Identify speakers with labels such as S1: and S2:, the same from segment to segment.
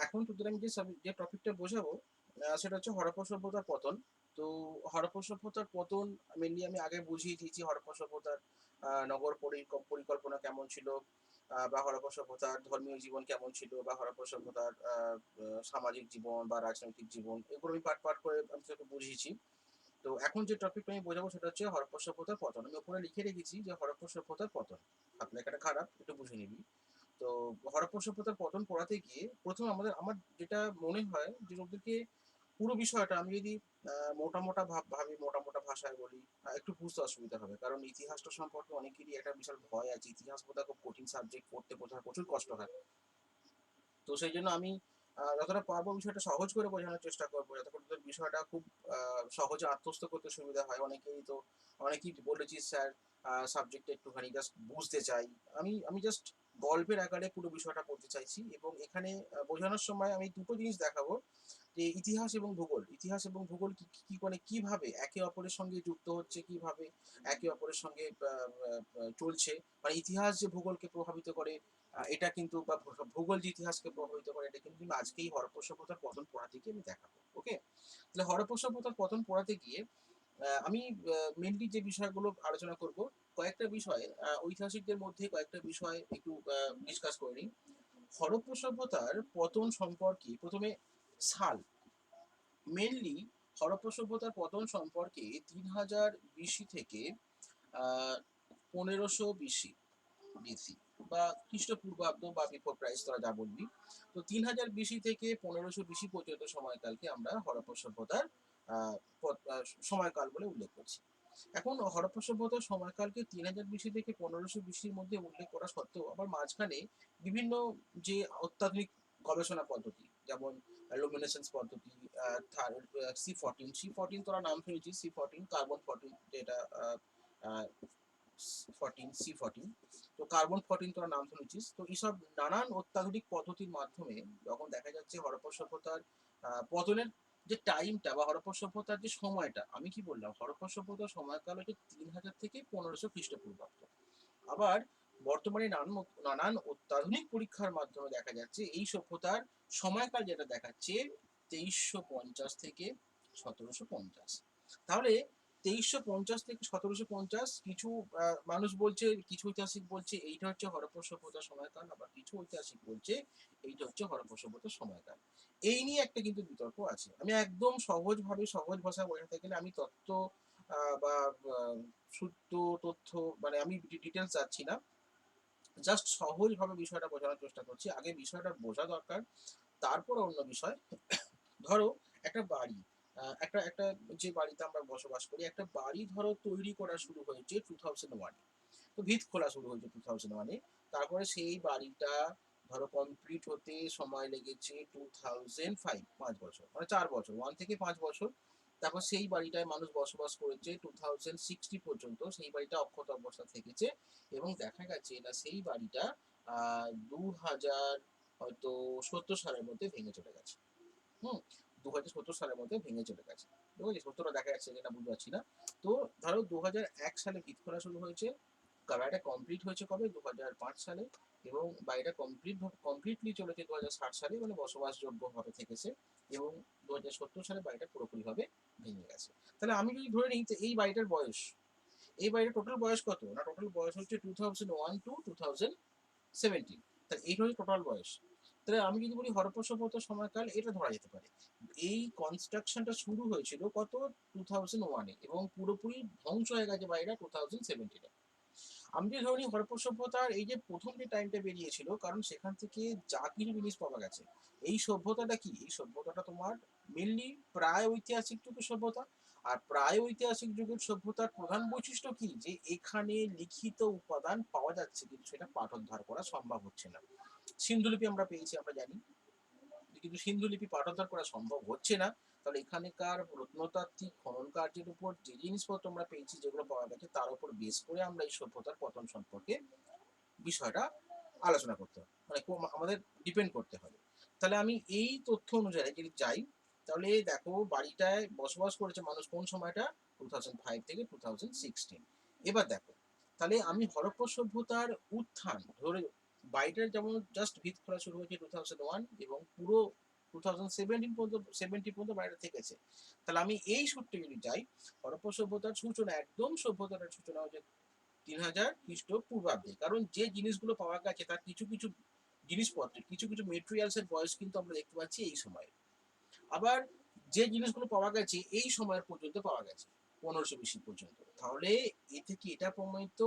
S1: এখন তোদের আমি যে টপিকটা বোঝাবো সেটা হচ্ছে হরপ্পা সভ্যতার পতন। তো হরপ্পা সভ্যতার পতন মেনলি আমি আগে বুঝিয়ে দিয়েছি হরপ্পা সভ্যতার নগর পরিকল্পনা কেমন ছিল, বা হরপ্পা সভ্যতার ধর্মীয় জীবন কেমন ছিল, বা হরপ্পা সভ্যতার সামাজিক জীবন বা রাজনৈতিক জীবন, এগুলো আমি পার্ট পার্ট করে আমি তোকে বুঝিয়েছি। তো এখন যে টপিকটা আমি বোঝাবো সেটা হচ্ছে হরপ্পা সভ্যতার পতন। আমি ওপরে লিখে রেখেছি যে হরপ্পা সভ্যতার পতন। হাত লেখাটা খারাপ, একটু বুঝে নিবি। তো হরপ্পা সভ্যতার পতন পড়াতে গিয়ে প্রথমে আমার যেটা মনে হয় যে ওদেরকে পুরো বিষয়টা আমি যদি মোটা ভাবি, মোটা ভাষায় বলি, একটু বুঝতে অসুবিধা হবে। কারণ ইতিহাসটা সম্পর্কে অনেকেরই একটা বিশাল ভয় আছে। ইতিহাস বোধহয় খুব কঠিন সাবজেক্ট, পড়তে বোধহয় প্রচুর কষ্ট হয়। তো সেইজন্য আমি যতটা পারবো বিষয়টা সহজ করে বোঝানোর চেষ্টা করবো, যাতে করে তোদের বিষয়টা খুব সহজে আত্মস্থ করতে সুবিধা হয়। অনেকেই বলেছি, "স্যার, সাবজেক্টটা একটুখানি জাস্ট বুঝতে চাই।" আমি জাস্ট গল্পের আকারে পুরো বিষয়টা পড়তে চাইছি, এবং এখানে বোঝানোর সময় আমি দুটো জিনিস দেখাবো যে ইতিহাস এবং ভূগোল কি করে কিভাবে একে অপরের সঙ্গে যুক্ত হচ্ছে, কিভাবে একে অপরের সঙ্গে চলছে। মানে ইতিহাস যে ভূগোলকে প্রভাবিত করে, এটা কিন্তু, বা ভূগোল যে ইতিহাসকে প্রভাবিত করে, এটা কিন্তু আজকেই হরপ্পা সভ্যতার পতন পড়াতে গিয়ে আমি দেখাবো। ওকে? তাহলে হরপ্পা সভ্যতার পতন পড়াতে গিয়ে আমি মেনলি যে বিষয়গুলো আলোচনা করব, কয়েকটা বিষয়, ঐতিহাসিকদের মধ্যে কয়েকটা বিষয় একটু ডিসকাস করে নিই। হরপ্পা সভ্যতার পতন সম্পর্কে প্রথমে সাল, মেনলি হরপ্পা সভ্যতার পতন সম্পর্কে ৩০০০ বিসি থেকে ১৫০০ বিসি বিসি বা খ্রিস্টপূর্বাব্দ বা বিফোর ক্রাইস্ট, তোরা যা বলবি। তো ৩০০০ বিসি থেকে ১৫০০ বিসি পর্যন্ত সময়কালকে আমরা হরপ্পা সভ্যতার আহ, সময়কাল বলে উল্লেখ করছি। এখন হরপ্পা সভ্যতার সময়কালকে ৩০০০ বিসি থেকে ১৫০০ বিসির মধ্যে উল্লেখ করা সত্ত্বেও আবার মাঝখানে বিভিন্ন যে অত্যাধুনিক গবেষণা পদ্ধতি, যেমন লুমিনেসেন্স পদ্ধতি, সি ১৪ তোরা নাম শুনেছিস, সি ১৪, কার্বন ১৪, যেটা ১৪ সি ১৪। তো কার্বন ১৪ তোরা নাম শুনেছিস। তো এইসব নানান অত্যাধুনিক পদ্ধতির মাধ্যমে যখন দেখা যাচ্ছে হরপ্পা সভ্যতার পতনের যে টাইমটা, বা হরপ্পা সভ্যতার যে সময়টা, আমি কি বললাম, হরপ্পা সভ্যতার সময়কাল হচ্ছে ৩০০০ থেকে ১৫০০ খ্রিস্টপূর্বাব্দ। আবার বর্তমানে নানান অত্যাধুনিক পরীক্ষার মাধ্যমে দেখা যাচ্ছে এই সভ্যতার সময়কাল যেটা দেখাচ্ছে ২৩৫০ থেকে ১৭৫০। তাহলে ২৩৫০ থেকে ১৭৫০, কিছু মানুষ বলছে, কিছু ঐতিহাসিক বলছে এইটা হচ্ছে হরপ্পা সভ্যতার সময়কাল, আবার কিছু ঐতিহাসিক বলছে এইটা হচ্ছে হরপ্পা সভ্যতার সময়কাল। এই নিয়ে একটা কিন্তু বিতর্ক আছে। আমি একদম সহজভাবে, সহজ ভাষায় বোঝাতে গেলে, আমি তত্ত্ব বা সূত্র, তথ্য, মানে আমি ডিটেলস যাচ্ছি না। জাস্ট সহজভাবে বিষয়টা বোঝানোর চেষ্টা করছি। আগে বিষয়টা বোঝা দরকার, তারপর অন্য বিষয়। ধরো একটা বাড়ি, একটা একটা যে বাড়িতে আমরা বসবাস করি, একটা বাড়ি ধরো তৈরি করা শুরু হয়েছে 2001-এ। তো ভিত খোলা শুরু হয়েছে 2001-এ। তারপরে সেই বাড়িটা ধরো কমপ্লিট হতে সময় লেগেছে 2005, 5 বছর, মানে 4 বছর, 1 থেকে 5 বছর। তারপর সেই বাড়িটায় মানুষ বসবাস করেছে 2060 পর্যন্ত, সেই বাড়িটা অক্ষত অবস্থা থেকেছে। এবং দেখা গেছে না, সেই বাড়িটা 2000 হয়তো 70 সালের মধ্যে ভেঙে চলে গেছে। হুম? ২০৭০ সালের মধ্যে ভেঙে চলে গেছে। ঠিক আছে? ৭০টা দেখা যাচ্ছে কিনা বুঝতে পারছি না। তো ধরো ২০০১ সালে ভিত খোলা শুরু হয়েছে। বাড়িটা কমপ্লিট হয়েছে কবে? ২০০৫ সালে। এবং বাড়িটা কমপ্লিটলি চলেছে ২০৬০ সালে, মানে বসবাসযোগ্যভাবে থেকেছে। এবং ২০৭০ সালে বাড়িটা পুরোপুরিভাবে ভেঙে গেছে। তাহলে আমি যদি ধরে নিই যে এই বাড়িটার বয়স, এই বাড়িটার টোটাল বয়স কত? না, টোটাল বয়স হচ্ছে 2001 টু 2017। তাহলে এইটা হচ্ছে টোটাল বয়স। তাহলে আমি যদি বলি হরপ্পা সভ্যতার সময়কাল, এটা ধরা যেতে পারে। এই কনস্ট্রাকশনটা শুরু হয়েছিল কত? 2001-এ, এবং পুরোপুরি ধ্বংস হয়ে গেছে বাড়িটা 2017-এ। আমি যদি ধরি হরপ্পা সভ্যতার এই যে প্রথম যে টাইমটা বেরিয়েছিল, কারণ সেখান থেকে যা কিছু জিনিস পাওয়া গেছে, এই সভ্যতাটা কি? এই সভ্যতাটা তোমার মেনলি প্রায় ঐতিহাসিক যুগের সভ্যতা। আর প্রায় ঐতিহাসিক যুগের সভ্যতার প্রধান বৈশিষ্ট্য কি? যে এখানে লিখিত উপাদান পাওয়া যাচ্ছে, কিন্তু সেটা পাঠোদ্ধার করা সম্ভব হচ্ছে না। সিন্ধুলিপি আমরা পেয়েছি, আমরা জানি, কিন্তু সিন্ধুলিপি পাঠোদ্ধার করা সম্ভব হচ্ছে না। তাহলে এখানকার প্রত্নতাত্ত্বিক খনন কার্যের উপর যে জিনিসপত্র আমরা পেয়েছি, যেগুলো পাওয়া গেছে, তার উপর বেস করে আমরা এই সভ্যতার পতন সম্পর্কে বিষয়টা আলোচনা করতে হবে, মানে আমাদের ডিপেন্ড করতে হবে। তাহলে আমি এই তথ্য অনুযায়ী যদি যাই, তাহলে দেখো বাড়িটায় বসবাস করেছে মানুষ কোন সময়টা? 2005 থেকে 2016। এবার দেখো, তাহলে আমি হরপ্পা সভ্যতার উত্থান ধরে বাড়িটার যেমন জাস্ট ভিত খোলা শুরু হয়েছে 2001 এবং পুরো 2017 পর্যন্ত 70 পর্যন্ত বাড়িটা থেকেছে। তাহলে আমি এই সূত্রে যদি যাই, হরপ্পা সভ্যতার সূচনা, একদম সভ্যতার সূচনা হচ্ছে 3000 খ্রিস্টপূর্বাব্দে। কারণ যে জিনিসগুলো পাওয়া গেছে তার কিছু কিছু জিনিসপত্রের, কিছু কিছু মেটেরিয়ালস এর বয়স কিন্তু আমরা দেখতে পাচ্ছি এই সময়ে। আবার যে জিনিসগুলো পাওয়া গেছে এই সময়ের পর্যন্ত পাওয়া গেছে 1500 BC পর্যন্ত। তাহলে এ থেকে এটা প্রমাণিত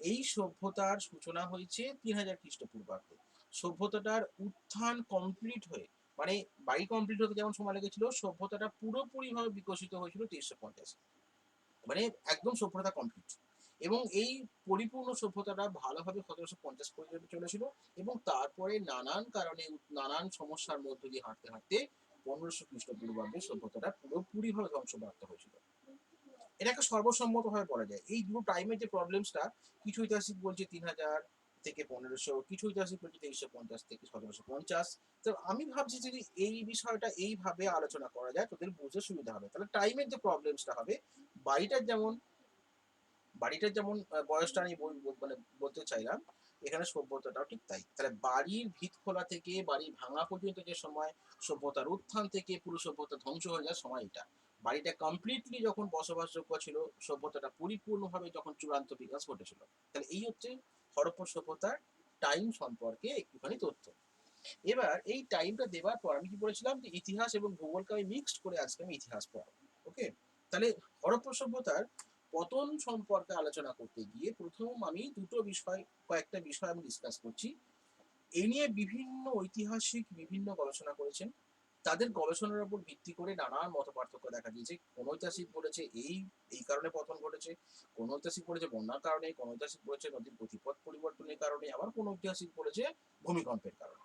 S1: এই সভ্যতার সূচনা হয়েছে 3000 খ্রিস্টপূর্বাব্দে। সভ্যতাটার উত্থান কমপ্লিট হয়ে, মানে বাড়ি কমপ্লিট হতে যেমন সময় লেগেছিল, সভ্যতাটা পুরোপুরিভাবে বিকশিত হয়েছিল 2350। মানে একদম সভ্যতা কমপ্লিট। এবং এই পরিপূর্ণ সভ্যতাটা ভালোভাবে 1750 পর্যন্ত চলেছিল এবং তারপরে নানান কারণে নানান সমস্যার মধ্য দিয়ে হাঁটতে হাঁটতে 1500 খ্রিস্টপূর্বাব্দে সভ্যতাটা পুরোপুরিভাবে ধ্বংসপ্রাপ্ত হয়েছিল। এটাকে সর্বসম্মতভাবে বলা যায়। এই দুটো টাইমের যে প্রবলেমসটা, কিছু ঐতিহাসিক বলছে 3000 থেকে 1500, কিছু ঐতিহাসিক বলছে 2350 থেকে 1750। তো আমি ভাবছি যদি এই বিষয়টা এইভাবে আলোচনা করা যায় তোদের বুঝতে সুবিধা হবে। তাহলে টাইমের যে প্রবলেমসটা হবে, বাড়িটার যেমন বাড়িটার যেমন বয়সটা আমি মানে বলতে চাইলাম, এখানে সভ্যতাটাও ঠিক তাই। তাহলে বাড়ির ভিত খোলা থেকে বাড়ি ভাঙা পর্যন্ত যে সময়, সভ্যতার উত্থান থেকে পুরো সভ্যতা ধ্বংস হয়ে যায় সময় এটা। বাড়িটা কমপ্লিটলি যখন বসবাসযোগ্য ছিল, সভ্যতাটা পরিপূর্ণভাবে যখন চূড়ান্ত বিকাশ ঘটেছিল। তাহলে এই হচ্ছে হরপ্পা সভ্যতার টাইম সম্পর্কে একটুখানি তথ্য। এবার এই টাইমটা দেওয়ার পর আমি কি বলেছিলাম যে ইতিহাস এবং ভূগোলকে আমি মিক্সড করে আজকে আমি ইতিহাস পড়াবো। ওকে, তাহলে হরপ্পা সভ্যতার পতন সম্পর্কে আলোচনা করতে গিয়ে প্রথম আমি কয়েকটা বিষয় আমি ডিসকাস করছি। এই নিয়ে বিভিন্ন ঐতিহাসিক বিভিন্ন গবেষণা করেছেন। তাদের গবেষণার উপর ভিত্তি করে নানান মত পার্থক্য দেখা দিয়েছে। কোন ঐতিহাসিক বলেছে এই এই কারণে পতন ঘটেছে, কোন ঐতিহাসিক বলেছে বন্যার কারণে, কোন ঐতিহাসিক বলেছে নদীর গতিপথ পরিবর্তনের কারণে, আবার কোন ঐতিহাসিক বলেছে ভূমিকম্পের কারণে।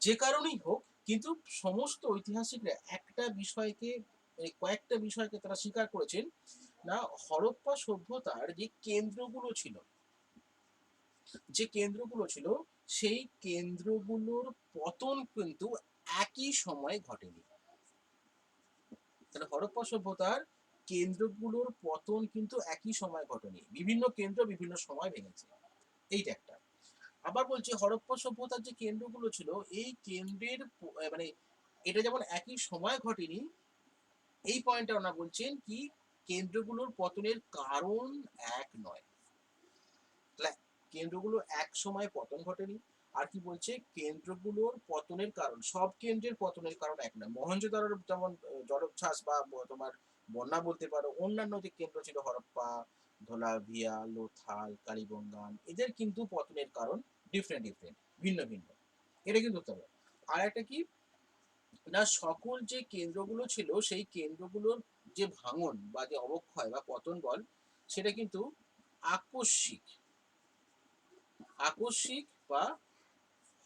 S1: যে কারণেই হোক, কিন্তু সমস্ত ঐতিহাসিকরা একটা বিষয়কে, কয়েকটা বিষয়কে তারা স্বীকার করেছেন, না হরপ্পা সভ্যতার যে কেন্দ্রগুলো ছিল সেই কেন্দ্রগুলোর পতন কিন্তু একই সময়ে ঘটেনি। তাহলে হরপ্পা সভ্যতার কেন্দ্রগুলোর পতন কিন্তু একই সময় ঘটেনি, বিভিন্ন কেন্দ্র বিভিন্ন সময় ভেঙেছে। এইটা একটা। আবার বলছি হরপ্পা সভ্যতার যে কেন্দ্রগুলো ছিল এই কেন্দ্রের মানে এটা যেমন একই সময় ঘটেনি, এই পয়েন্টটা ওনা বলছেন কি কেন্দ্রগুলোর পতনের কারণ এক নয়। তাহলে কেন্দ্রগুলো এক সময় পতন ঘটেনি। আর কি বলছে, কেন্দ্রগুলোর পতনের কারণ, সব কেন্দ্রের পতনের কারণ এক নয়। মহেঞ্জোদারোর যেমন জলোচ্ছ্বাস বা তোমার বন্যা বলতে পারো, অন্যান্য যে কেন্দ্র ছিল হরপ্পা, ধোলাভিয়া, লোথাল, কালীবঙ্গান, এদের কিন্তু পতনের কারণ ডিফারেন্ট ডিফারেন্ট, ভিন্ন ভিন্ন। এটা কিন্তু হতে হবে। আর একটা কি না, সকল যে কেন্দ্রগুলো ছিল সেই কেন্দ্রগুলোর যে ভাঙন বা যে অবক্ষয় বা পতন বল, সেটা কিন্তু আকস্মিক আকস্মিক বা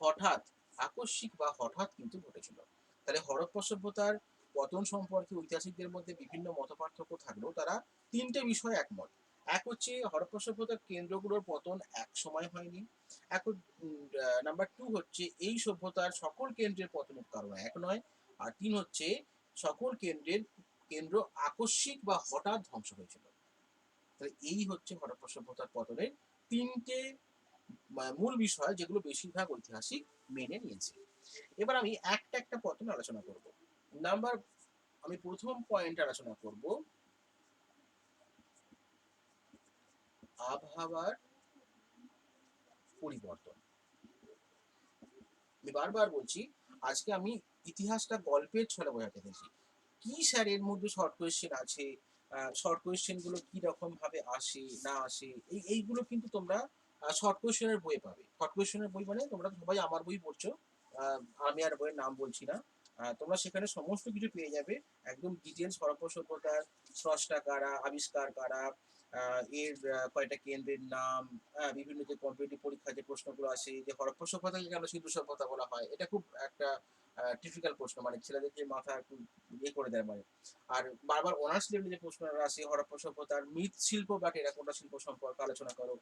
S1: হঠাৎ আকস্মিক বা হঠাৎ কিন্তু ঘটেছিল। তাহলে হরপ্পা সভ্যতার পতন সম্পর্কে ঐতিহাসিকদের মধ্যে বিভিন্ন মতপার্থক্য থাকলেও তারা তিনটে বিষয় একমত। এক হচ্ছে হরপ্পা সভ্যতার কেন্দ্রগুলোর পতন এক সময় হয়নি। এক নাম্বার টু হচ্ছে এই সভ্যতার সকল কেন্দ্রের পতনের কারণ এক নয়। আর তিন হচ্ছে সকল কেন্দ্র আকস্মিক বা হঠাৎ ধ্বংস হয়েছিল। তাহলে এই হচ্ছে হরপ্পা সভ্যতার পতনের তিনটে মূল বিষয়, যেগুলো বেশিরভাগ ঐতিহাসিক মেনে নিয়েছে। এবার আমি একটা একটা পতন আলোচনা করব। নাম্বার আমি প্রথম পয়েন্ট আলোচনা করব আবহাওয়ার পরিবর্তন। আমি বারবার বলছি, আজকে আমি ইতিহাসটা গল্পের ছলে বোঝাতে চাইছি। কি স্যার এর মধ্যে শর্ট কোয়েশ্চেন আছে, শর্ট কোয়েশ্চেন গুলো কি রকম ভাবে আসে না আসে, এইগুলো কিন্তু তোমরা শর্ট কোয়েশ্চেনের বই পাবে। শর্ট কোয়েশ্চেনের বই মানে তোমরা সবাই আমার বই পড়ছো, আমি আর বইয়ের নাম বলছি না। তোমরা সেখানে সমস্ত কিছু পেয়ে যাবে, একদম ডিটেলস হরপ্পা সভ্যতার স্রষ্টা কারা, আবিষ্কার কারা, এর কয়টা কেন্দ্রের নাম, বিভিন্ন যে কম্পিটিটিভ পরীক্ষায় যে প্রশ্নগুলো আসে, যে হরপ্পা সভ্যতাকে কেন সিন্ধু সভ্যতা বলা হয়, এটা খুব একটা টিপিক্যাল প্রশ্ন, মানে ছেলেদেরকে মাথা একটু ইয়ে করে দেয় মানে। আর বারবার অনার্স লেভেলে যে প্রশ্নটা আসে, হরপ্পা সভ্যতার মৃৎশিল্প বা টেরাকোটা শিল্প সম্পর্কে আলোচনা করো,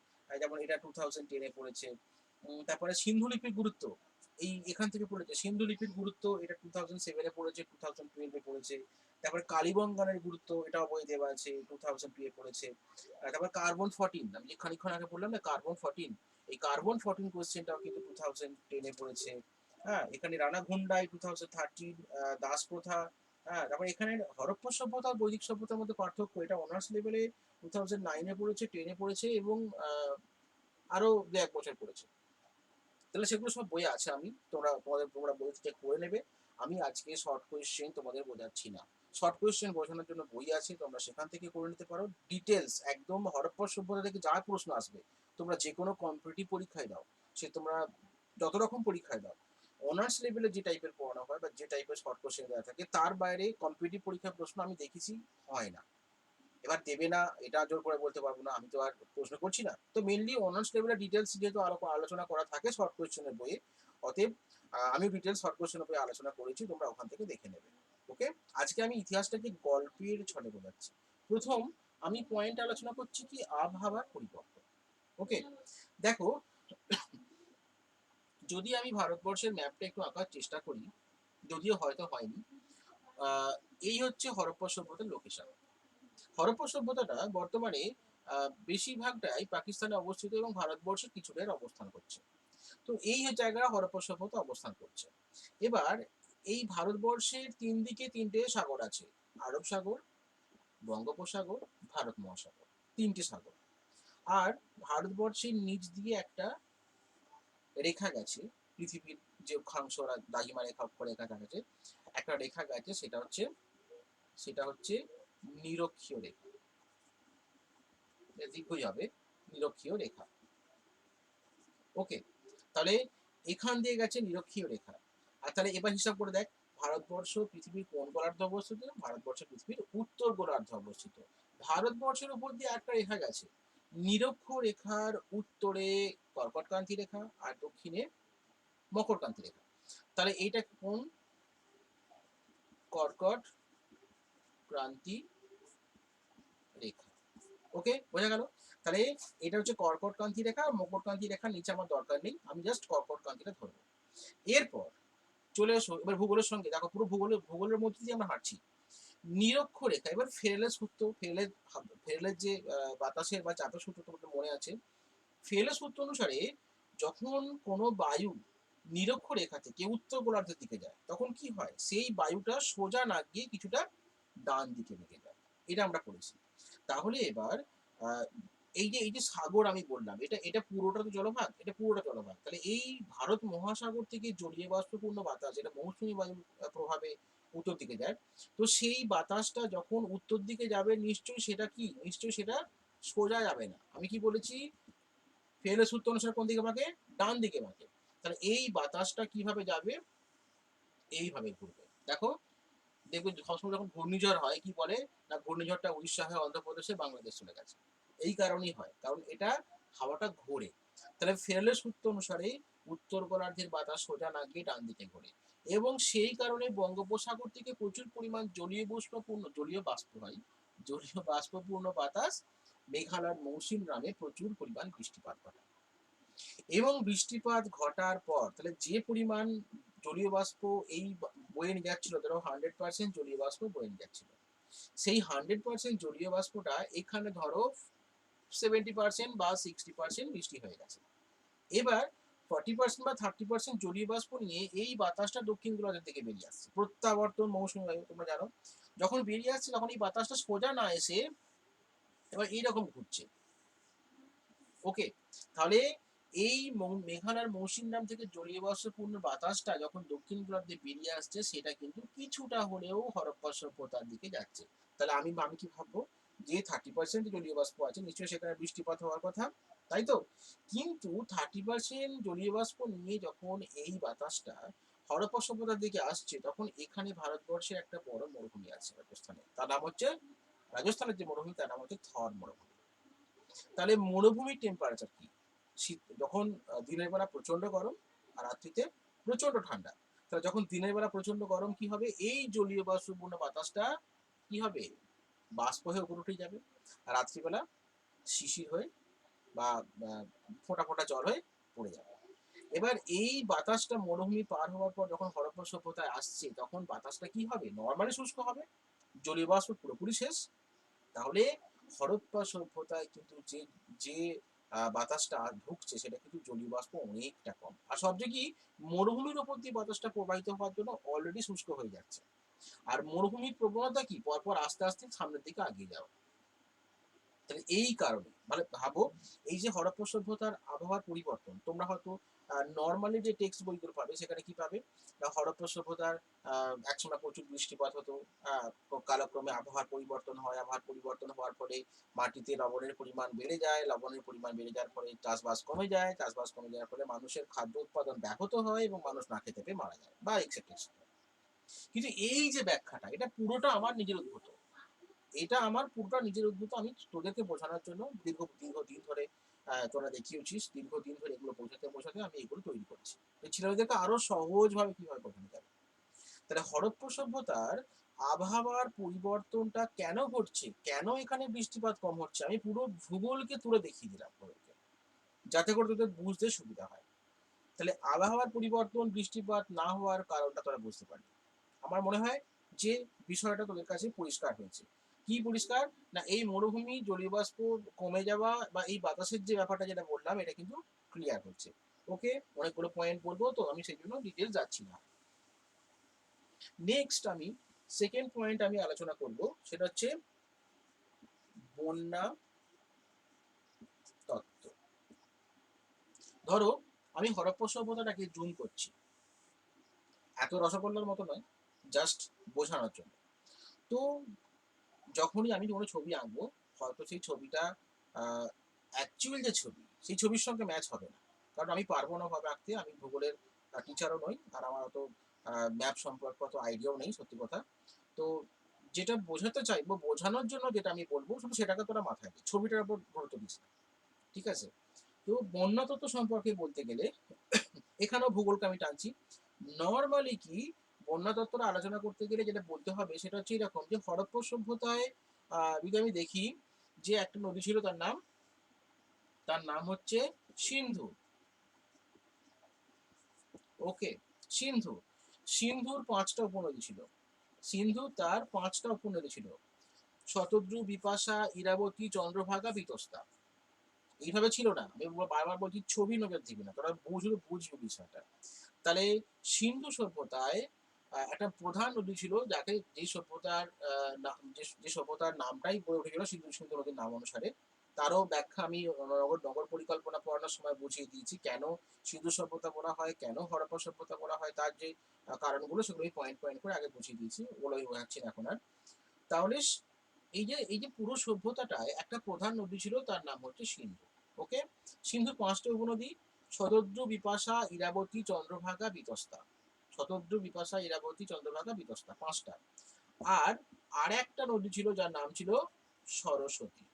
S1: যেমন এটা 2010-এ পড়েছে। তারপরে সিন্ধু লিপির গুরুত্ব, এখান থেকে পড়েছে। সিন্ধু লিপির গুরুত্ব এটা 2007-এ পড়েছে, 2012-এ পড়েছে। তারপরে কালীবঙ্গানের গুরুত্ব এটাও বই দেওয়া আছে, 2002-এ পড়েছে। তারপর কার্বন 14, আমি যে খানিকক্ষণ আগে বললাম না কার্বন 14, এই কার্বন 14 কোয়েশ্চেনটাও কিন্তু 2010 পড়েছে। হ্যাঁ, এখানে রানা ঘুন্ডাই 2013, দাস প্রথা। হ্যাঁ, তারপর এখানে হরপ্পা সভ্যতা আর বৈদিক সভ্যতার মধ্যে পার্থক্য, এটা অনার্স লেভেলে 2009 পড়েছে, 10 পড়েছে এবং আরো দু এক বছর পড়েছে। তাহলে সেগুলো সব বই আছে, তোমরা বই থেকে করে নেবে। আমি আজকে শর্ট কোয়েশ্চেন তোমাদের বোঝাচ্ছি না। শর্ট কোয়েশ্চেন বোঝানোর জন্য বই আছে, তোমরা সেখান থেকে করে নিতে পারো। ডিটেলস একদম হরপ্পা সভ্যতা থেকে যা প্রশ্ন আসবে, তোমরা যে কোনো কম্পিটিটিভ পরীক্ষায় দাও, সে তোমরা যত রকম পরীক্ষায় দাও, অনার্স লেভেলে যে টাইপের পড়ানো হয় বা যে টাইপের শর্ট কোয়েশ্চেন দেওয়া থাকে, তার বাইরে কম্পিটিটিভ পরীক্ষার প্রশ্ন আমি দেখেছি হয় না। এবার দেবে না এটা জোর করে বলতে পারবো না, আমি তো আর প্রশ্ন করছি না। তো মেনলি অনার্স লেভেলের ডিটেলস যেহেতু আলোচনা করা থাকে শর্ট কোয়েশ্চেনের বইয়ে, অতএব আমি ডিটেলস শর্ট কোয়েশ্চেনের বইয়ে আলোচনা করেছি, তোমরা ওখান থেকে দেখে নেবে। ওকে, আজকে আমি ইতিহাসটাকে গল্পের ছলে বোঝাচ্ছি। প্রথম আমি পয়েন্ট আলোচনা করছি কি আবহাওয়ার পরিবর্তন। ওকে, দেখো, যদি আমি ভারতবর্ষের ম্যাপটা একটু আঁকার চেষ্টা করি, যদিও হয়তো হয়নি, এই হচ্ছে হরপ্পা সভ্যতার লোকেশন। হরপ্পা সভ্যতাটা বর্তমানে বেশিরভাগটাই পাকিস্তানে অবস্থিত এবং ভারতবর্ষের কিছুটা এর অবস্থান করছে। তো এই জায়গায় হরপ্পা সভ্যতা অবস্থান করছে। এবার এই ভারতবর্ষের তিন দিকে তিনটে সাগর আছে, আরব সাগর, বঙ্গোপসাগর, ভারত মহাসাগর, তিনটে সাগর। আর ভারতবর্ষের নিচ দিয়ে একটা রেখা গেছে, পৃথিবীর যে অক্ষাংশ দ্রাঘিমা রেখা অক্ষরেখা গেছে, একটা রেখা গেছে, সেটা হচ্ছে নিরক্ষীয় রেখা। দীর্ঘই হবে, নিরক্ষীয় রেখা। ওকে, তাহলে এখান দিয়ে গেছে নিরক্ষীয় রেখা। আর তাহলে এবার হিসাব করে দেখ, ভারতবর্ষ পৃথিবীর কোন গোলার্ধে অবস্থিত? ভারতবর্ষ পৃথিবীর উত্তর গোলার্ধে অবস্থিত। ভারতবর্ষের উপর দিয়ে একটা রেখা গেছে, নিরক্ষ রেখার উত্তরে কর্কটক্রান্তি রেখা আর দক্ষিণে মকরক্রান্তি রেখা। তাহলে এইটা কোন? কর্কট ক্রান্তি রেখা। ওকে, বোঝা গেল? তাহলে এটা হচ্ছে কর্কটক্রান্তি রেখা, মকরক্রান্তি রেখার নিচে আমার দরকার নেই, আমি জাস্ট কর্কটক্রান্তিটা ধরবো। এরপর চলে এসো এবার ভূগোলের সঙ্গে, দেখো পুরো ভূগোলের মধ্যে দিয়ে আমরা হাঁটছি। নিরক্ষ রেখা, এবার ফেরেলের সূত্র, ফেরেলের যে বাতাসের বা চাপের সূত্র তোমাদের মনে আছে। ফেরেলের সূত্র অনুসারে যখন কোনো বায়ু নিরক্ষ রেখা থেকে উত্তর গোলার্ধের দিকে যায়, তখন কি হয়? সেই বায়ুটা সোজা না গিয়ে কিছুটা ডান দিকে লেগে যায়। এটা আমরা পড়েছি। তাহলে এবার এই যে সাগর আমি বললাম, এটা এটা পুরোটা তো জলভাগ, এটা পুরোটা জলভাগ। তাহলে এই ভারত মহাসাগর থেকে জলীয় বাষ্পপূর্ণ বাতাস, এটা মৌসুমী বায়ুর প্রভাবে উত্তর দিকে যায়। তো সেই বাতাসটা যখন উত্তর দিকে যাবে, নিশ্চয়ই সেটা সোজা যাবে না। আমি কি বলেছি? ফেরেলের সূত্র অনুসারে কোন দিকে বাঁকে? ডান দিকে বাঁকে। তাহলে এই বাতাসটা কিভাবে যাবে? এইভাবে ঘুরবে। দেখো, দেখবে সবসময় যখন ঘূর্ণিঝড় হয় কি বলে না, ঘূর্ণিঝড়টা উড়িষ্যা হয়ে অন্ধ্রপ্রদেশে বাংলাদেশ চলে গেছে। এই কারণেই হয়, কারণ এটা হাওয়াটা ঘোরে। তাহলে ফেরেলের সূত্র অনুসারে উত্তর গোলার্ধের বাতাস সোজা না গিয়ে ডান দিকে ঘোরে, এবং সেই কারণে বঙ্গোপসাগর থেকে প্রচুর পরিমাণ জলীয় বাষ্পপূর্ণ বাতাস মেঘালয়ের মৌসুমী গ্রামে প্রচুর পরিমাণ বৃষ্টিপাত ঘটায়। এবং বৃষ্টিপাত ঘটার পর তাহলে যে পরিমাণ জলীয় বাষ্প এই বয়ে নিয়ে যাচ্ছিল, ধরো 100% জলীয় বাষ্প বয়ে নিয়ে যাচ্ছিল, সেই 100% জলীয় বাষ্পটা এখানে ধরো 70% বা 60% বৃষ্টি হয়ে গেছে। এবার 40% বা 30% জলীয় বাষ্প নিয়ে এই বাতাসটা দক্ষিণ গোলার্ধ থেকে বেরিয়ে আসছে, প্রত্যাবর্তন মৌসুমী বায়ু তোমরা জানো। যখন বেরিয়ে আসছে, তখন এই বাতাসটা সোজা না এসে এবার এইরকম ঘুরছে। ওকে, তাহলে এই মেঘালয়ের মৌসুমী নাম থেকে জলীয় বাষ্পপূর্ণ বাতাসটা যখন দক্ষিণ গোলার্ধে বেরিয়ে আসছে, সেটা কিন্তু কিছুটা হলেও হরপ্পা সভ্যতার দিকে যাচ্ছে। তাহলে আমি আমি কি ভাববো? যে 30% জলীয় বাষ্প আছে, নিশ্চয়ই সেখানে বৃষ্টিপাত হওয়ার কথা, তাই তো? কিন্তু 30% জলীয় বাষ্প নিয়ে যখন এই বাতাসটা হরপ্পা সভ্যতার দিকে আসছে, তখন এখানে ভারতবর্ষের একটা বড় মরুভূমি আছে রাজস্থানে, তার নাম হচ্ছে, রাজস্থানের যে মরুভূমি তার নাম হচ্ছে থর মরুভূমি। তাহলে মরুভূমির টেম্পারেচার কি? শীত যখন দিনের বেলা প্রচন্ড গরম আর রাত্রিতে প্রচন্ড ঠান্ডা। তাহলে যখন দিনের বেলা প্রচন্ড গরম কি হবে? এই জলীয় বাষ্পপূর্ণ বাতাসটা কি হবে? বাষ্প হয়ে উপরে উঠে যাবে। আর রাত্রিবেলা শিশির হয়ে বা ফোঁটা ফোঁটা জল হয়ে পড়ে যাবে। এবার এই বাতাসটা মরুভূমি পার হওয়ার পর যখন হরপ্পা সভ্যতায় আসছে, তখন বাতাসটা কি হবে? নর্মালি শুষ্ক হবে, জলীয় বাষ্প পুরোপুরি শেষ। তাহলে হরপ্পা সভ্যতায় কিন্তু যে যে বাতাসটা ঢুকছে সেটা কিন্তু জলীয় বাষ্প অনেকটা কম। আর সবচেয়ে কি, মরুভূমির উপর দিয়ে বাতাসটা প্রবাহিত হওয়ার জন্য অলরেডি শুষ্ক হয়ে যাচ্ছে। আর মরুভূমির প্রবণতা কি, পরপর আস্তে আস্তে সামনের দিকে এগিয়ে যাওয়া। তাহলে এই কারণে মানে ভাবো, এই যে হরপ্পা সভ্যতার আবহাওয়ার পরিবর্তন, তোমরা হয়তো নরমালি যে টেক্সট বইগুলো পাবে সেখানে কি পাবে না, হরপ্পা সভ্যতার একসময় প্রচুর বৃষ্টিপাত হতো, কালক্রমে আবহাওয়ার পরিবর্তন হয়, আবহাওয়ার পরিবর্তন হওয়ার ফলে মাটিতে লবণের পরিমাণ বেড়ে যায়, লবণের পরিমাণ বেড়ে যাওয়ার ফলে চাষবাস কমে যায়, চাষবাস কমে যাওয়ার ফলে মানুষের খাদ্য উৎপাদন ব্যাহত হয় এবং মানুষ না খেতে পেয়ে মারা যায় বা এক্সেট্রা। কিন্তু এই যে ব্যাখ্যাটা, এটা পুরোটা আমার নিজের উদ্ভূত, এটা আমার পুরোটা নিজের উদ্ভূত। আমি তোদেরকে বোঝানোর জন্য দীর্ঘদিন ধরে তোরা দেখিয়েছিস, দীর্ঘদিন ধরে এগুলো বোঝাতে আমি এগুলো তৈরি করেছি। ছেলেমেয়েদেরকে আরো সহজভাবে কিভাবে বোঝানো যাবে। তাহলে হরপ্পা সভ্যতার আবহাওয়ার পরিবর্তনটা কেন ঘটছে, কেন এখানে বৃষ্টিপাত কম হচ্ছে, আমি পুরো ভূগোলকে তুলে দেখিয়ে দিলাম তোদেরকে, যাতে করে তোদের বুঝতে সুবিধা হয়। তাহলে আবহাওয়ার পরিবর্তন, বৃষ্টিপাত না হওয়ার কারণটা তোরা বুঝতে পারবি। আমার মনে হয় যে বিষয়টা তোদের কাছে পরিষ্কার হয়েছে। কি পরিষ্কার না, এই মরুভূমি জলীয় বাষ্প কমে যাওয়া বা এই বাতাসের যে ব্যাপারটা যেটা বললাম, এটা কিন্তু ক্লিয়ার হচ্ছে। ওকে, অনেকগুলো পয়েন্ট বলবো তো আমি সেই জন্য ডিটেলস যাচ্ছি না। নেক্সট আমি সেকেন্ড পয়েন্ট আমি আলোচনা করব, সেটা হচ্ছে বন্যা তত্ত্ব। ধরো আমি হরপ্পা সভ্যতাটাকে জুম করছি, এত রসগোল্লার মতো নয়, জাস্ট বোঝানোর জন্য। তো যখনই আমি কোনো ছবি আঁকবো, হয়তো সেই ছবিটা অ্যাকচুয়াল যে ছবি, সেই ছবির সঙ্গে ম্যাচ হবে না, কারণ আমি পারবো না ভাবে আঁকতে। আমি ভূগোলের টিচারও নই, আর আমার অত ম্যাপ সম্পর্কে অত আইডিয়াও নেই, সত্যি কথা। তো যেটা বোঝাতে চাইবো, বোঝানোর জন্য যেটা আমি বলবো, শুধু সেটাকে তোরা মাথায় দিই, ছবিটার উপর গুরুত্ব দিস না, ঠিক আছে? তো বন্যা তত্ত্ব সম্পর্কে বলতে গেলে এখানেও ভূগোলকে আমি টানছি। নর্মালি কি, বন্যা তত্ত্বটা আলোচনা করতে গেলে যেটা বলতে হবে সেটা হচ্ছে এরকম, যে হরপ্পা সভ্যতায় যদি আমি দেখি যে একটা নদী ছিল, তার নাম হচ্ছে সিন্ধু। ওকে, সিন্ধু। সিন্ধুর 5টা উপনদী ছিল। সিন্ধু তার 5টা উপনদী ছিল: শতদ্রু, বিপাশা, ইরাবতী, চন্দ্রভাগা, বিতস্তা। এইভাবে ছিল না, আমি বারবার বলছি ছবি নজর দিবি না, তোরা বুঝবি বিষয়টা। তাহলে সিন্ধু সভ্যতায় একটা প্রধান নদী ছিল, যাকে যে সভ্যতার যে সভ্যতার নামটাই গড়ে উঠেছিল সিন্ধু সিন্ধু নদীর নাম অনুসারে। তারও ব্যাখ্যা আমি নগর পরিকল্পনা পড়ানোর সময় বুঝিয়ে দিয়েছি, কেন সিন্ধু সভ্যতা বলা হয়, কেন হরপ্পা সভ্যতা বলা হয়, তার যে কারণগুলো সেগুলো পয়েন্ট পয়েন্ট করে আগে বুঝিয়ে দিয়েছি, ওগুলো আমি বোঝাচ্ছি না এখন আর। তাহলে এই যে পুরো সভ্যতাটায় একটা প্রধান নদী ছিল, তার নাম হচ্ছে সিন্ধু। ওকে, সিন্ধুর 5টা উপনদী: শতদ্রু, বিপাশা, ইরাবতী, চন্দ্রভাগা, বিতস্তা। শতদ্রু, বিপাশা, ইরাবতী, চন্দ্রভাগা, বিতস্তা, 5টা। আর আর একটা নদী ছিল যার নাম ছিল সরস্বতী।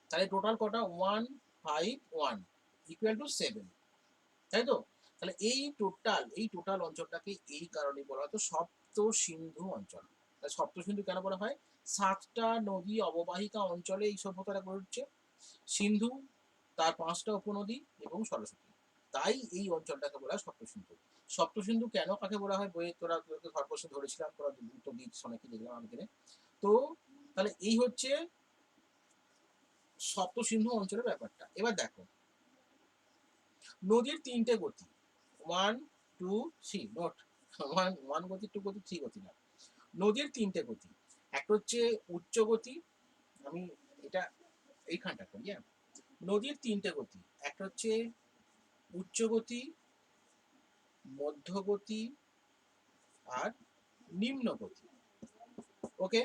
S1: তাহলে টোটাল কটা? 151 ইকুয়াল টু 7, তাই তো? তাহলে এই টোটাল অঞ্চলটাকে এই কারণে বলা হতো সপ্ত সিন্ধু অঞ্চল। সপ্ত সিন্ধু কেন বলা হয়? 7টা নদী অববাহিকা অঞ্চলে এই সভ্যতাটা গড়ে উঠছে: সিন্ধু, তার 5টা উপনদী এবং সরস্বতী। তাই এই অঞ্চলটাকে বলা হয় সপ্তসিন্ধু। সপ্তসিন্ধু কেন কাকে বলা হয়, বইয়ে তোদেরকে ঘর বসে ধরেছিলাম, তোরা উত্তর দিচ্ছিস অনেকে, দেখলাম আমি দিনে। তো তাহলে এই হচ্ছে সপ্তসিন্ধু অঞ্চলের ব্যাপারটা। এবার দেখো, নদীর 3টে গতি: 1 2 3, নোট। ওয়ান গতি, 2 গতি, 3 গতি না, নদীর 3টে গতি। একটা হচ্ছে উচ্চ গতি, আমি এটা এইখানটা করি, হ্যাঁ। নদীর 3টে গতি, একটা হচ্ছে উচ্চ গতি, মধ্যগতি আর নিম্ন গতি। ওকে,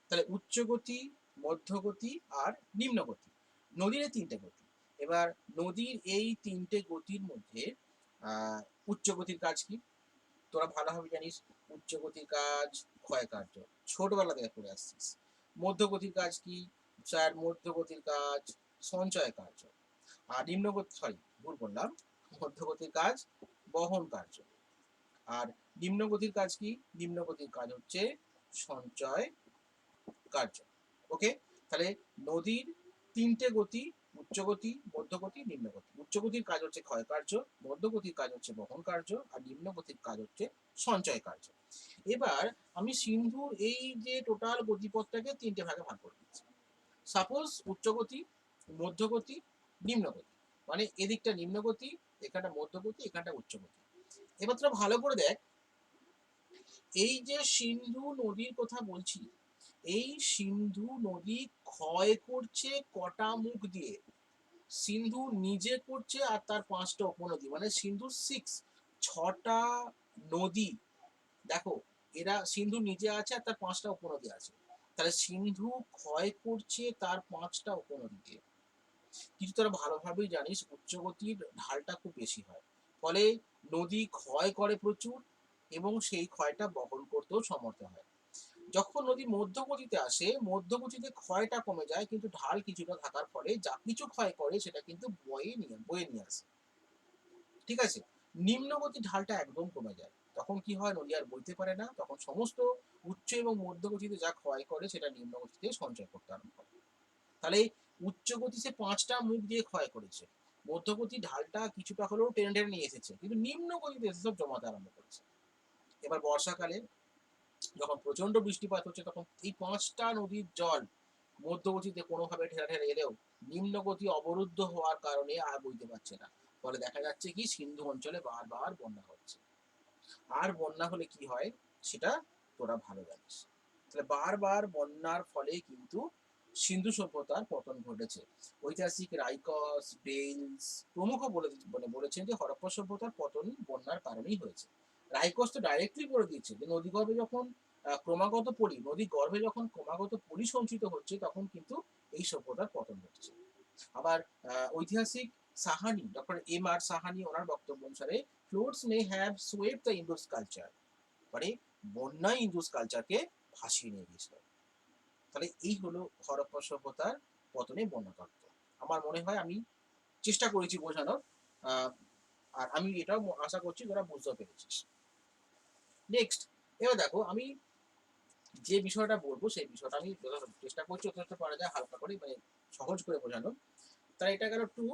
S1: তাহলে উচ্চ গতি, মধ্যগতি আর নিম্ন গতি, নদীর এই 3টে গতি। এবার নদীর এই 3টে গতির মধ্যে উচ্চ গতির কাজ কি? তোরা ভালোভাবে জানিস, উচ্চ গতির কাজ ক্ষয় কার্য, ছোটবেলা থেকে পড়ে আসছিস। মধ্যগতির কাজ কি? স্যার, মধ্যগতির কাজ সঞ্চয় কার্য। আর নিম্নগতি, সরি ভুল বললাম, মধ্যগতির কাজ বহন কার্য। আর নিম্নগতির কাজ কি? নিম্নগতির কাজ হচ্ছে সঞ্চয় কার্য। ওকে, তাহলে নদীর 3টে গতি: উচ্চগতি, মধ্যগতি, নিম্নগতি। উচ্চগতির কাজ হচ্ছে ক্ষয় কার্য, মধ্যগতির কাজ হচ্ছে বহন কার্য, আর নিম্নগতির কাজ হচ্ছে সঞ্চয় কার্য। এবার আমি সিন্ধুর এই যে টোটাল গতিপথটাকে 3টে ভাগে ভাগ করে দিচ্ছি। সাপোজ উচ্চগতি, মধ্যগতি নিম্নগতি, মানে এদিকটা নিম্নগতি, এখানটা মধ্যগতি, এখানটা উচ্চগতি। এবার তোরা ভালো করে দেখ, এই যে সিন্ধু নদীর কথা বলছি, এই সিন্ধু নদী ক্ষয় করছে কটা মুখ দিয়ে? সিন্ধু নিজে করছে আর তার 5টা উপনদী, মানে সিন্ধু 6টা নদী। দেখো, এরা সিন্ধু নিজে আছে আর তার 5টা উপনদী আছে, তাহলে সিন্ধু ক্ষয় করছে তার 5টা উপনদী দিয়ে। কিন্তু তোরা ভালোভাবেই জানিস উচ্চগতির ঢালটা খুব বেশি হয়, ফলে নদী ক্ষয় করে প্রচুর এবং সেই ক্ষয়টা বহন করতেও সমর্থ হয়। যখন নদী মধ্যগতিতে আসে, মধ্যগতিতে ক্ষয়টা কমে যায়, কিন্তু ঢাল কিছুটা থাকার ফলে যা কিছু ক্ষয় করে সেটা কিন্তু বয়ে নিয়ে আসে। ঠিক আছে? নিম্নগতি ঢালটা একদম কমে যায়। তখন কি হয়? নদী আর বইতে পারে না। তখন সমস্ত উচ্চ এবং মধ্যগতিতে যা ক্ষয় করে সেটা নিম্নগতিতে সঞ্চয় করতে আরম্ভ করে। তাহলে উচ্চগতি সে 5টা মুখ দিয়ে ক্ষয় করেছে। মধ্যগতি ঢালটা কিছুটা হলেও টেনে নিয়ে এসেছে। কিন্তু নিম্নগতিতে এসে সব জমাতে আরম্ভ করেছে। এবার বর্ষাকালে যখন প্রচন্ড বৃষ্টিপাত হচ্ছে, তখন এই 5টা নদীর জল মধ্যগতিতে কোনোভাবে ঠেলে এলেও নিম্নগতি অবরুদ্ধ হওয়ার কারণে আর বইতে পারছে না। ফলে দেখা যাচ্ছে কি সিন্ধু অঞ্চলে বারবার বন্যা হচ্ছে। আর বন্যা হলে কি হয় সেটা তোরা ভালো জানিস। তাহলে বারবার বন্যার ফলে কিন্তু সিন্ধু সভ্যতার পতন ঘটেছে। ঐতিহাসিক রাইকস, বেইলস প্রমুখ বলেছেন যে হরপ্পা সভ্যতার পতন বন্যার কারণেই হয়েছে। রাইকস তো ডাইরেক্টলি বলে দিয়েছে যে নদীগর্ভে যখন নদী গর্ভে যখন ক্রমাগত পলি সঞ্চিত হচ্ছে, তখন কিন্তু এই সভ্যতার পতন ঘটছে। আবার ঐতিহাসিক Sahani, doctor M R Sahani, ওনার বক্তব্য অনুসারে floods may have swept the Indus culture, মানে বন্যায় ইন্ডুস কালচারকে ভাসিয়ে নিয়ে গেছিল। তাহলে এই হলো হরপ্পা সভ্যতার পতনে বন্যা তত্ত্ব। আমার মনে হয় আমি চেষ্টা করেছি বোঝানোর, আহ, আর আমি এটাও আশা করছি তোরা বুঝতে পেরেছিস। নেক্সট, এবার দেখো আমি যে বিষয়টা বলবো সেই বিষয়টা আমি চেষ্টা করছি যথেষ্ট পারা যায় হালকা করে, মানে সহজ করে বোঝানো। তাই এটা গেল 2।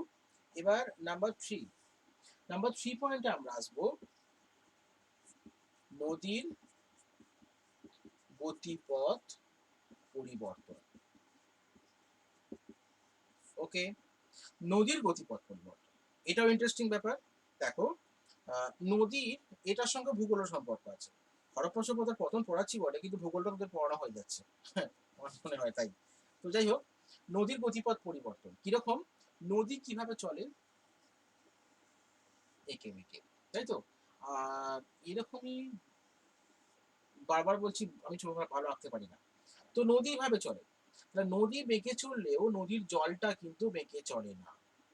S1: এবার নাম্বার থ্রি পয়েন্টে আমরা আসবো নদীর গতিপথ পরিবর্তন। ওকে, নদীর গতিপথ পরিবর্তন, এটাও ইন্টারেস্টিং ব্যাপার। দেখো, নদীর এটার সঙ্গে ভূগোলের সম্পর্ক আছে। হরপ্পা সভ্যতার পতন পড়াচ্ছি বটে, কিন্তু ভূগোলটা তোদের পড়ানো হয়ে যাচ্ছে। আমার মনে হয় তাই। তো যাই হোক, নদীর গতিপথ পরিবর্তন কিরকম? নদী কিভাবে চলে? এঁকে বেঁকে, তাই তো? আর এরকমই, বারবার বলছি আমি ছবিটা ভালো আঁকতে পারি না। তো নদী ভাবে চলে, নদী বেঁকে চললেও নদীর জলটা কিন্তু বেঁকে চলে না।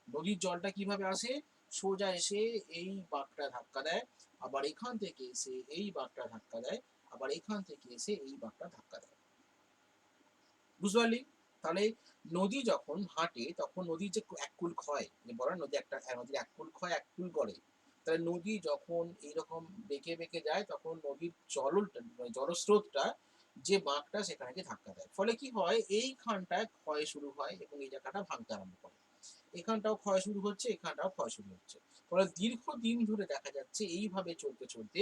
S1: নদীর জলটা কিভাবে আসে? সোজা এসে এই বাঁকটা ধাক্কা দেয়, আবার এখান থেকে এসে এই বাঁকটা ধাক্কা দেয়, আবার এখান থেকে এসে এই বাঁকটা ধাক্কা দেয়। বুঝতে পারলি? তাহলে নদী যখন হাঁটে তখন নদীর যে এককুল ক্ষয়, বলে নদী একটা নদীর এককুল ক্ষয় এককুল গড়ে। তাহলে নদী যখন এইরকম বেঁকে বেঁকে যায়, তখন নদীর জলস্রোতটা যে বাঁকটা সেখানে গিয়ে ধাক্কা দেয়। ফলে কি হয়? এইখানটায় ক্ষয় শুরু হয় এবং এই জায়গাটা ভাঙতে আরম্ভ করে। এখানটাও ক্ষয় শুরু হচ্ছে, এখানটাও ক্ষয় শুরু হচ্ছে। ফলে দীর্ঘদিন ধরে দেখা যাচ্ছে এইভাবে চলতে চলতে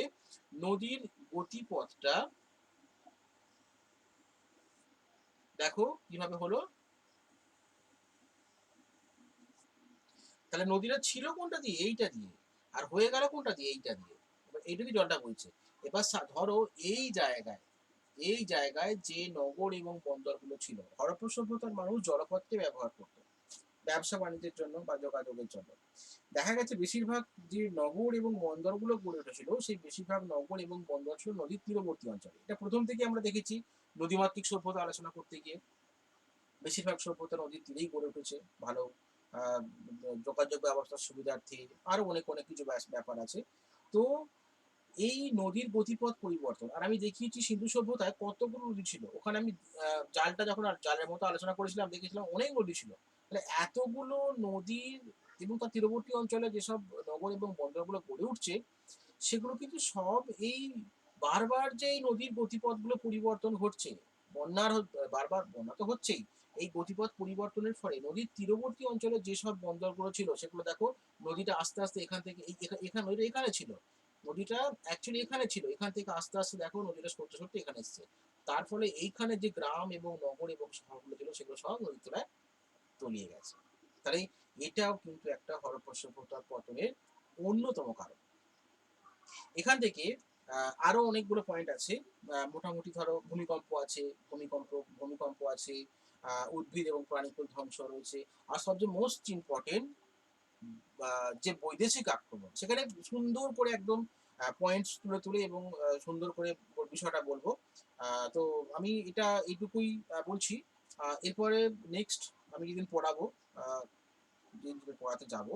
S1: নদীর গতিপথটা দেখো কিভাবে হলো। তাহলে নদীটা ছিল কোনটা দিয়ে? এইটা দিয়ে। আর হয়ে গেল কোনটা দিয়ে? এইটা দিয়ে। এবার এইটা দিয়ে জলটা বইছে। এবার ধরো এই জায়গায় যে নগর এবং বন্দরগুলো ছিল, হরপ্পা সভ্যতার মানুষ জলপথকে ব্যবহার করত ব্যবসা বাণিজ্যের জন্য বা যোগাযোগের জন্য। দেখা গেছে বেশিরভাগ যে নগর এবং বন্দরগুলো গড়ে উঠেছিল, সেই বেশিরভাগ নগর এবং বন্দর ছিল নদীর তীরবর্তী অঞ্চলে। এটা প্রথম থেকে আমরা দেখেছি নদীমাতৃক সভ্যতা আলোচনা করতে গিয়ে। বেশিরভাগ সভ্যতা নদীর তীরেই গড়ে উঠেছে, ভালো আহ, যোগাযোগ ব্যবস্থার সুবিধার্থে, আরো অনেক অনেক কিছু ব্যাপার আছে। তো এই নদীর গতিপথ পরিবর্তন, আর আমি দেখিয়েছি সিন্ধু সভ্যতায় কতগুলো নদী ছিল। ওখানে আমি জালটা যখন জালের মতো আলোচনা করেছিলাম, দেখেছিলাম অনেক নদী ছিল। তাহলে এতগুলো নদীর এবং তার তীরবর্তী অঞ্চলে যেসব নগর এবং বন্দরগুলো গড়ে উঠছে, সেগুলো কিন্তু সব এই বারবার যে এই নদীর গতিপথগুলো পরিবর্তন ঘটছে, বারবার বন্যা তো হচ্ছেই, এই গতিপথ পরিবর্তনের ফলে নদীর তীরবর্তী অঞ্চলে যেসব বন্দরগুলো ছিল সেগুলো দেখো, নদীটা আস্তে আস্তে এখান থেকে এখানে নদীটা এখানে ছিল, নদীটা অ্যাকচুয়ালি এখানে ছিল, এখান থেকে আস্তে আস্তে দেখো নদীটা সরতে সরতে এখানে এসছে। তার ফলে এইখানে যে গ্রাম এবং নগর এবং শহরগুলো ছিল সেগুলো সব নদীর তলায় তলিয়ে গেছে। তাহলে এটাও কিন্তু একটা হরপ্পা সভ্যতার পতনের অন্যতম কারণ। এখান থেকে আরো অনেকগুলো পয়েন্ট আছে। মোটামুটি ধরো ভূমিকম্প আছে, ভূমিকম্প ভূমিকম্প আছে, উদ্ভিদ এবং প্রাণীকুল ধ্বংস রয়েছে। আর সবচেয়ে মোস্ট ইম্পোর্টেন্ট যে বৈদেশিক আক্রমণ, সেখানে সুন্দর করে একদম পয়েন্টস তুলে এবং সুন্দর করে বিষয়টা বলবো। তো আমি এটা এইটুকুই বলছি। এরপরে নেক্সট আমি যেদিন পড়াবো, আ যেদিন পড়াতে যাবো,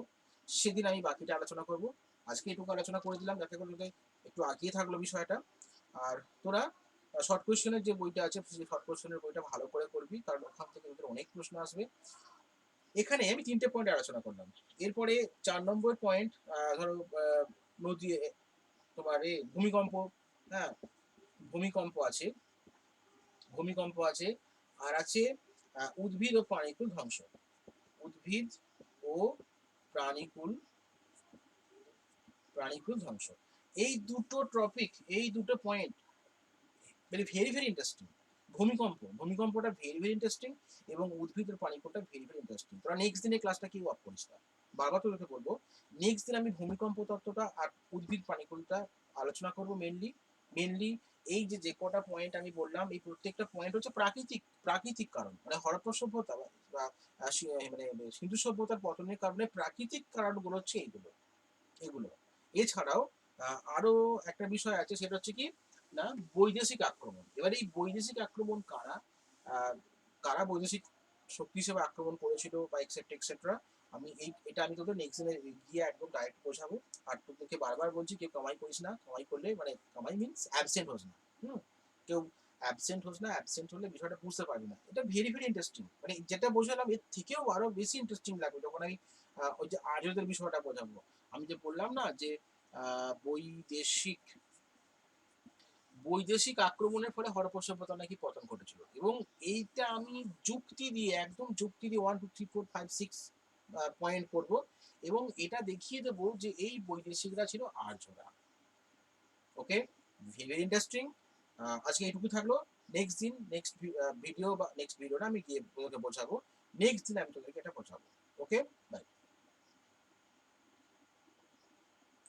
S1: সেদিন আমি বাকিটা আলোচনা করব। আজকে এটুকু আলোচনা করে দিলাম যাতে করে যাতে একটু আগিয়ে থাকলো বিষয়টা। আর তোরা শর্ট কোয়েশ্চেনের যে বইটা আছে, সেই শর্ট কোয়েশ্চেনের বইটা ভালো করে করবি, কারণ ওখান থেকে তোদের অনেক প্রশ্ন আসবে। এখানে আমি ৩ টে পয়েন্ট আলোচনা করলাম। এরপরে ৪ নম্বর পয়েন্ট, ধরো নদী, তোমার ভূমিকম্প, হ্যাঁ? ভূমিকম্প আছে, ভূমিকম্প আছে, আর আছে উদ্ভিদ ও প্রাণীকুল ধ্বংস। উদ্ভিদ ও প্রাণীকুল প্রাণীকুল ধ্বংস। এই দুটো টপিক, এই দুটো পয়েন্ট ভেরি ইন্টারেস্টিং। ভূমিকম্পটা ভেরি ইন্টারেস্টিং, এবং উদ্ভিদ ও প্রাণীকুলটা ভেরি ইন্টারেস্টিং। তোরা নেক্সট দিনে ক্লাসটা কেউ অফ করিস না। বারবার তোদেরকে বলবো, নেক্সট দিন আমি ভূমিকম্প তত্ত্বটা আর উদ্ভিদ প্রাণীকুলটা আলোচনা করবো মেনলি। এই যে কটা পয়েন্ট আমি বললাম, এই প্রত্যেকটা পয়েন্ট হচ্ছে প্রাকৃতিক কারণ, মানে হরপ্পা সভ্যতা বা মানে সিন্ধু সভ্যতার পতনের কারণে প্রাকৃতিক কারণগুলো হচ্ছে এগুলো। এছাড়াও আরো একটা বিষয় আছে, সেটা হচ্ছে কি না, বৈদেশিক আক্রমণ। এবার এই বৈদেশিক আক্রমণ কারা, আহ, কারা বৈদেশিক শক্তি হিসেবে আক্রমণ করেছিল বা এক্সেট্রা, এটা আমি তোদের নেক্সট দিনে গিয়ে একদম ডাইরেক্ট বোঝাবো। আর তোদেরকে বারবার বলছি, কেউ কামাই করিস না। কামাই করলে মানে কামাই মিনস অ্যাবসেন্ট হোস না। হুম, কেউ অ্যাবসেন্ট হলে বিষয়টা বুঝতে পারবি না। এটা ভেরি ইন্টারেস্টিং, মানে যেটা বোঝালাম এর থেকেও আরো বেশি ইন্টারেস্টিং লাগবে যখন আমি ওই যে আর্যদের বিষয়টা বোঝাবো। আমি যে বললাম না যে বৈদেশিক বৈদেশিক আক্রমণের ফলে হরপ্পা সভ্যতা নাকি পতন ঘটেছিল, এবং এইটা আমি একদম যুক্তি দিয়ে 1 2 3 4 5 6 পয়েন্ট করব, এবং এটা দেখিয়ে দেবো যে এই বৈদেশিকরা ছিল আর্যরা। ওকে, ভেরি ইন্টারেস্টিং। আজকে এইটুকু থাকলো। নেক্সট ভিডিও বা নেক্সট ভিডিওটা আমি গিয়ে তোদেরকে বোঝাবো। নেক্সট দিন আমি তোদেরকে এটা বোঝাবো। ওকে, বাই।